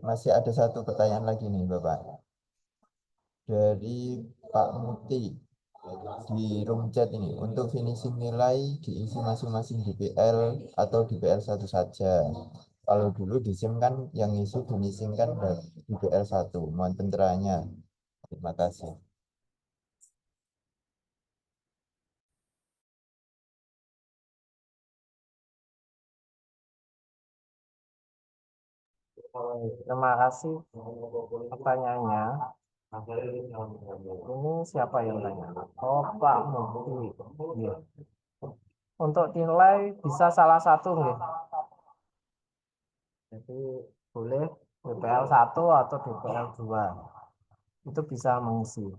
Masih ada satu pertanyaan lagi nih, Bapak. Dari Pak Muti di room chat ini, untuk finishing nilai diisi masing-masing DPL atau DPL satu saja. Kalau dulu di SIM kan yang ngisi finishing kan DPL 1. Mohon pencerahannya. Terima kasih. Terima kasih pertanyaannya. Ini siapa yang tanya? Oh, Pak Mufti. Iya. Untuk nilai bisa salah satu nggih. Jadi boleh DPL 1 atau DPL 2. Itu bisa mengisi.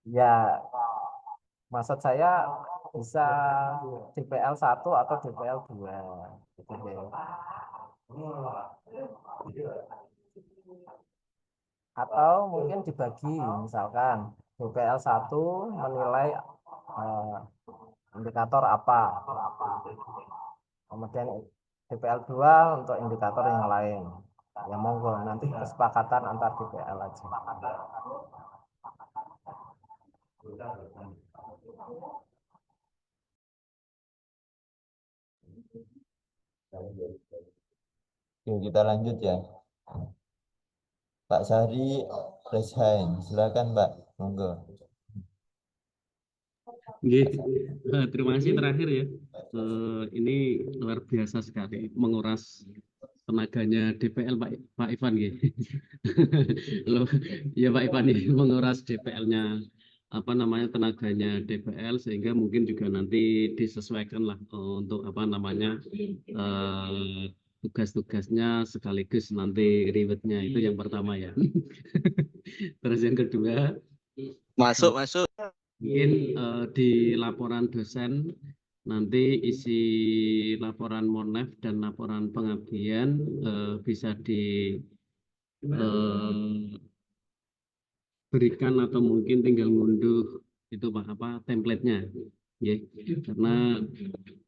Ya, maksud saya bisa DPL 1 atau DPL 2. Gitu deh. Atau mungkin dibagi, misalkan DPL 1 menilai indikator apa, kemudian DPL 2 untuk indikator yang lain. Ya monggo, nanti kesepakatan antar DPL aja. Oke, kita lanjut ya. Pak Sahri Reshain, silakan Pak, monggo. Terima kasih terakhir ya. Ini luar biasa sekali menguras tenaganya DPL Pak Ivan gitu. Loh, ya Pak Ivan ya, menguras DPL-nya tenaganya DPL sehingga mungkin juga nanti disesuaikan lah untuk tugas-tugasnya sekaligus nanti rewardnya itu yang pertama ya. Terus yang kedua Masuk. mungkin di laporan dosen nanti isi laporan monef dan laporan pengabdian bisa berikan atau mungkin tinggal ngunduh itu template-nya ya, karena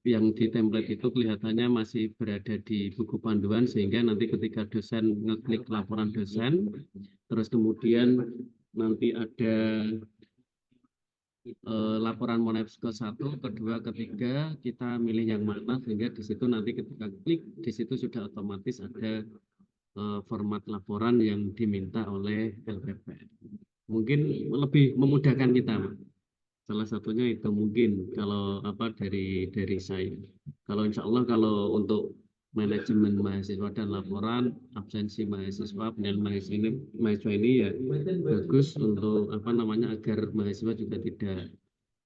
yang di template itu kelihatannya masih berada di buku panduan sehingga nanti ketika dosen ngeklik laporan dosen terus kemudian nanti ada laporan monef ke-1, kedua, ketiga kita milih yang mana sehingga di situ nanti ketika klik di situ sudah otomatis ada format laporan yang diminta oleh LPP. Mungkin lebih memudahkan kita, Pak. Salah satunya itu mungkin kalau dari saya. Kalau insya Allah kalau untuk manajemen mahasiswa dan laporan absensi mahasiswa, penilaian mahasiswa ini ya bagus untuk agar mahasiswa juga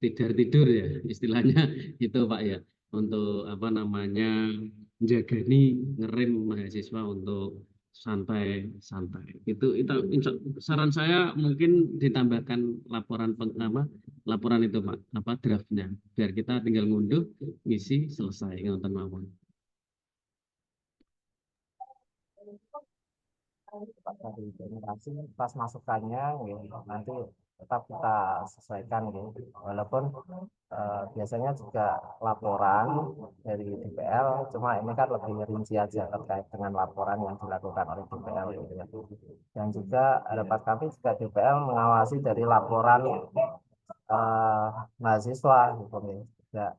tidak tidur ya istilahnya itu Pak ya, untuk menjagani ngerem mahasiswa untuk santai itu saran saya mungkin ditambahkan laporan itu Pak draftnya biar kita tinggal ngunduh ngisi selesai ngoten mawon. Pak Tadi, terima kasih atas masukannya. Nanti tetap kita sesuaikan walaupun biasanya juga laporan dari DPL, cuma ini kan lebih rinci aja terkait dengan laporan yang dilakukan oleh DPL ya. Dan juga harapan kami juga DPL mengawasi dari laporan mahasiswa ya.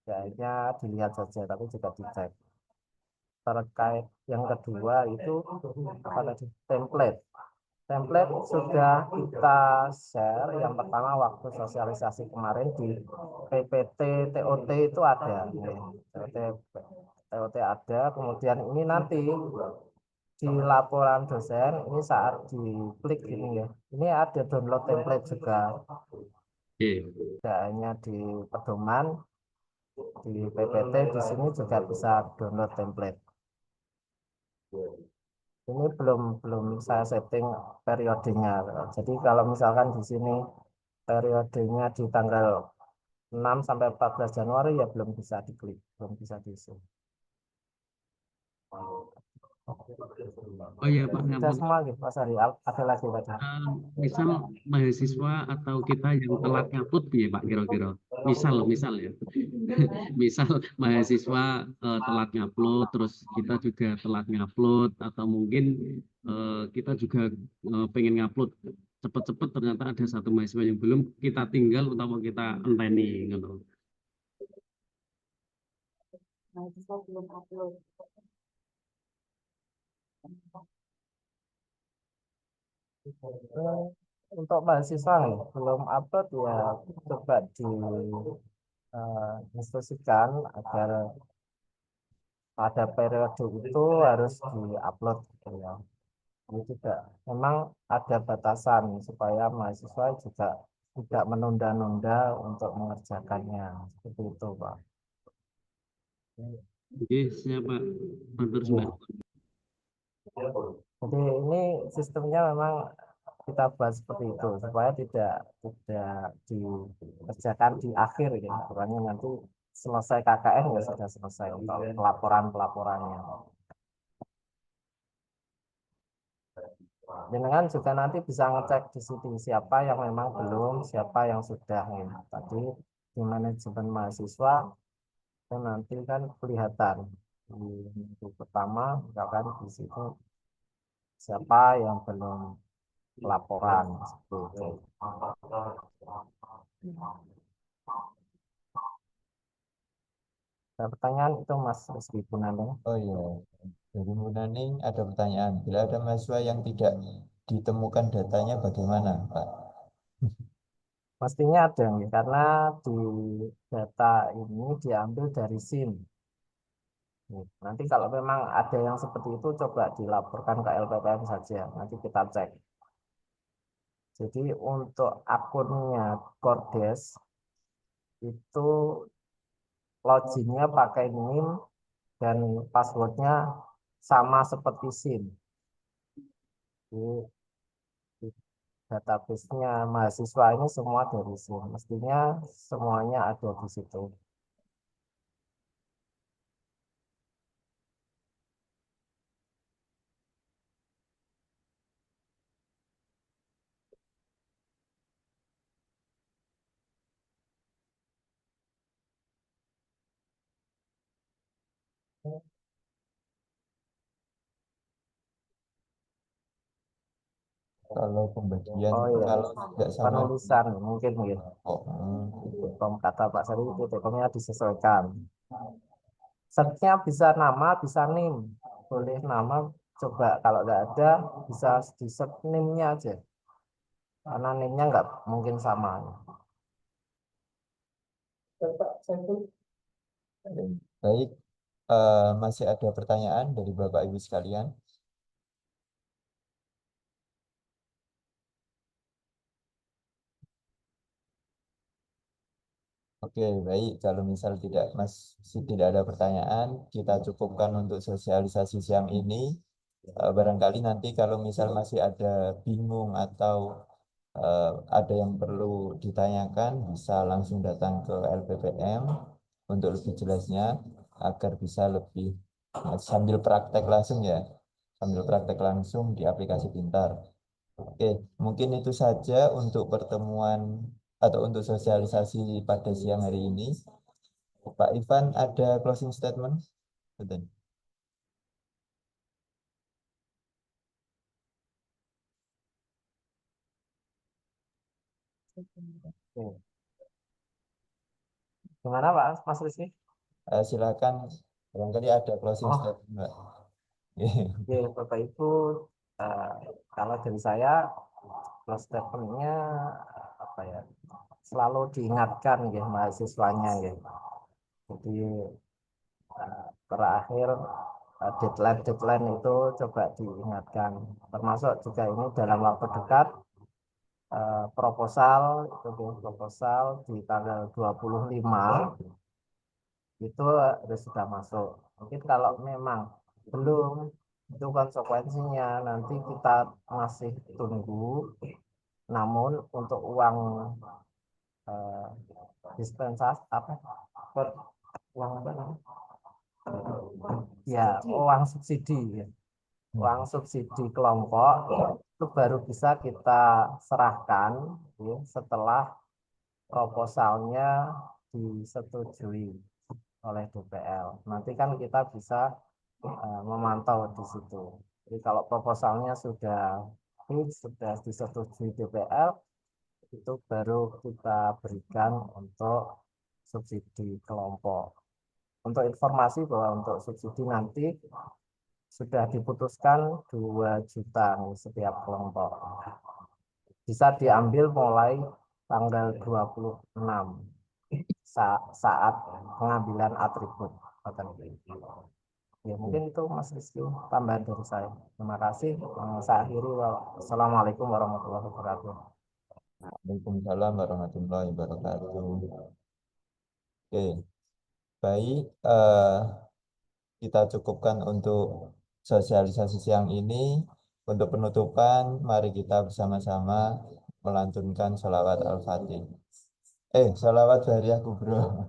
Tidak hanya dilihat saja tapi juga dicek. Terkait yang kedua itu template sudah kita share. Yang pertama waktu sosialisasi kemarin di PPT TOT itu ada TOT ada, kemudian ini nanti di laporan dosen ini saat diklik ini ya, ini ada download template juga. Tidak hanya di pedoman, di PPT di sini juga bisa download template. ini belum saya setting periodenya. Jadi kalau misalkan di sini periodenya di tanggal 6 sampai 14 Januari ya belum bisa diklik, belum bisa diisi. Oh iya Pak, Sudah semua gitu, Mas Ari. Ada lagi Pak? misal mahasiswa atau kita yang telat ngupload ya Pak kira-kira. Misal ya. Misal mahasiswa telat ngupload, terus kita juga telat ngupload, atau mungkin kita juga pengen ngupload cepet-cepet, ternyata ada satu mahasiswa yang belum, kita tinggal atau kita enteni gitu. Mahasiswa belum upload. Untuk mahasiswa nih, belum upload ya coba di instruksikan agar pada periode itu harus diupload gitu ya. Ini tidak, memang ada batasan supaya mahasiswa juga tidak menunda-nunda untuk mengerjakannya. Seperti itu, Pak. Oke, siap Pak. Matur suwun. Jadi ini sistemnya memang kita buat seperti itu supaya tidak dikerjakan di akhir ya. Pokoknya nanti selesai KKN ya sudah selesai untuk pelaporannya. Dengan juga nanti bisa ngecek di situ siapa yang memang belum, siapa yang sudah ya. Tadi di manajemen mahasiswa dan nanti kan kelihatan di minggu pertama misalkan di situ siapa yang belum laporan seperti itu. Ada pertanyaan itu Mas Rizky Gunaning. Oh iya, dari Bu Naning ada pertanyaan. Bila ada mahasiswa yang tidak ditemukan datanya bagaimana, Pak? Pastinya ada nih, karena di data ini diambil dari SIM. Nanti kalau memang ada yang seperti itu coba dilaporkan ke LPPM saja. Nanti kita cek. Jadi untuk akunnya Kordes itu loginnya pakai NIM dan passwordnya sama seperti SIM. Jadi database-nya mahasiswa ini semua dari SIM. Mestinya semuanya ada di situ. Kalau pembagian, Oh iya, kalau tidak sama, penulisan mungkin ya. oh, Kom kata Pak Sari itu komnya disesuaikan. Setnya bisa nama, bisa NIM. Boleh nama, coba kalau nggak ada bisa di set NIM-nya aja. Karena NIM-nya nggak mungkin sama. baik. Masih ada pertanyaan dari Bapak Ibu sekalian? Oke, baik. Kalau misal tidak ada pertanyaan, kita cukupkan untuk sosialisasi siang ini. Barangkali nanti kalau misal masih ada bingung atau ada yang perlu ditanyakan, bisa langsung datang ke LPPM untuk lebih jelasnya, agar bisa lebih sambil praktek langsung ya, sambil praktek langsung di aplikasi Pintar. Oke, mungkin itu saja untuk pertemuan atau untuk sosialisasi pada siang hari ini. Pak Ivan, ada closing statement? Betul. Oke. Gimana Pak Mas Rizky? Silakan, barangkali ada closing Oh. statement, Pak. Oke, Bapak Ibu, kalau dari saya close statement-nya apa ya? Selalu diingatkan ya mahasiswanya ya. Jadi terakhir deadline itu coba diingatkan. Termasuk juga ini dalam waktu dekat proposal di tanggal 25 itu sudah masuk. Mungkin kalau memang belum Itu konsekuensinya nanti kita masih tunggu. Namun untuk uang dispensasi uang apa namanya? Ya, uang subsidi ya. Uang subsidi kelompok itu baru bisa kita serahkan ya, setelah proposalnya disetujui oleh DPL. Nanti kan kita bisa memantau di situ. Jadi kalau proposalnya sudah disetujui DPL, itu baru kita berikan untuk subsidi kelompok. Untuk informasi bahwa untuk subsidi nanti sudah diputuskan 2 juta setiap kelompok. Bisa diambil mulai tanggal 26 saat pengambilan atribut. Ya, mungkin itu Mas Rizky tambahan dari saya. Terima kasih. Saya akhiri. Wassalamualaikum warahmatullahi wabarakatuh. Waalaikumsalam warahmatullahi wabarakatuh. Oke, baik. Kita cukupkan untuk sosialisasi siang ini. Untuk penutupan, mari kita bersama-sama melantunkan sholawat Al-Fatih. Sholawat Bariyah Kubro.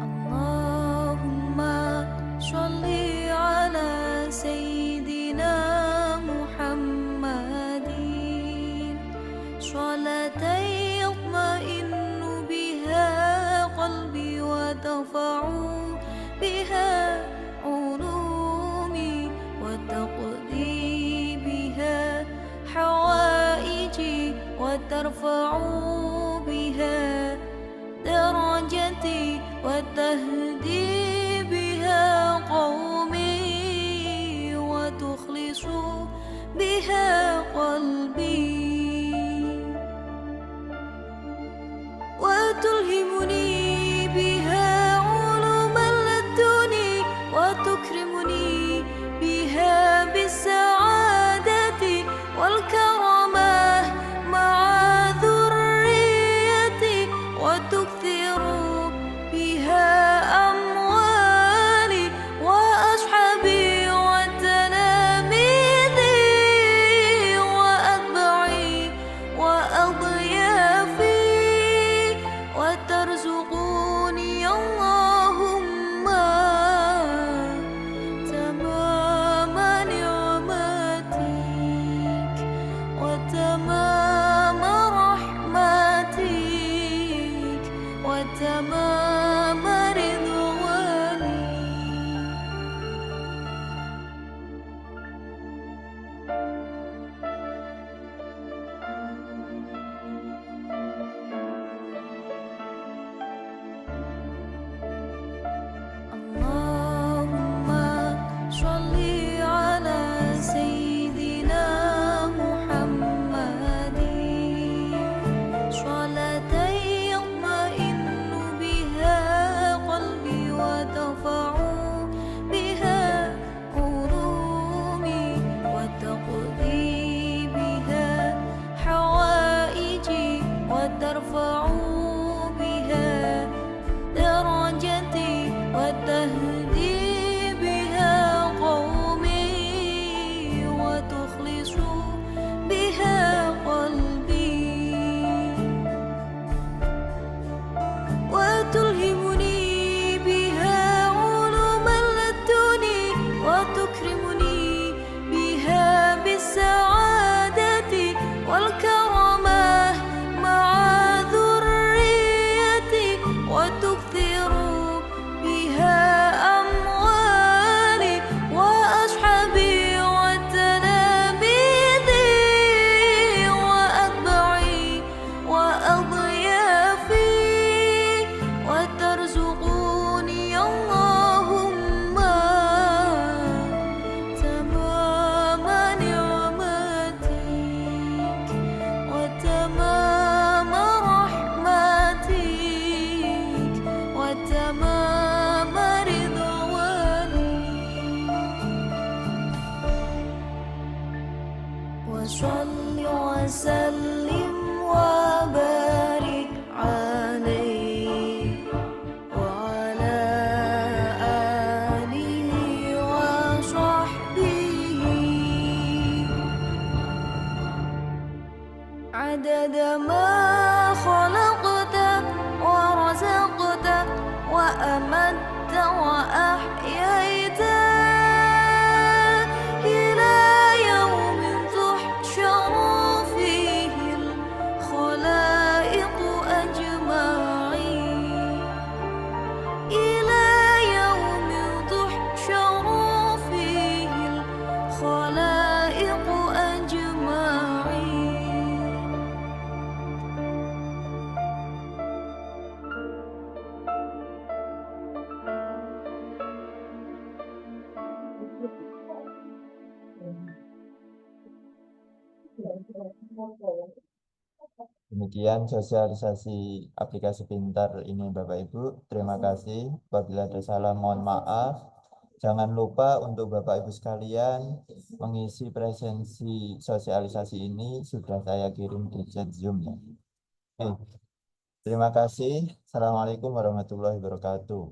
Allahumma sholli ala Sayyidina Muhammadin sholatan yatma'innu biha qalbi wa tafa'u biha ulumi wa taqdi biha hawaiji wa tarfa'u biha درجتي وتهدي بها قومي وتخلص بها قلبي وتلهمني بها علوم لدني وتكرمني بها بالسعادة والكرامة مع ذريتي وتكثر بها أموالي وأصحابي وتلاميذي وأتباعي وأضيافي وترزقوني اللهم تمام نعمتك وتمام رحمتك وتمام رضواني اللهم صل على سيدنا محمد صلاة يطمئن بها قلبي وترفع بها علومي وتقضي بها حوائجي وترفع بها درجتي وتهدي بها قومي وتخلص بها قلبي Demikian sosialisasi aplikasi pintar ini Bapak Ibu. Terima kasih. Apabila ada salah mohon maaf. Jangan lupa untuk Bapak Ibu sekalian mengisi presensi sosialisasi ini sudah saya kirim di chat Zoom ya. Oke. Terima kasih. Assalamualaikum warahmatullahi wabarakatuh.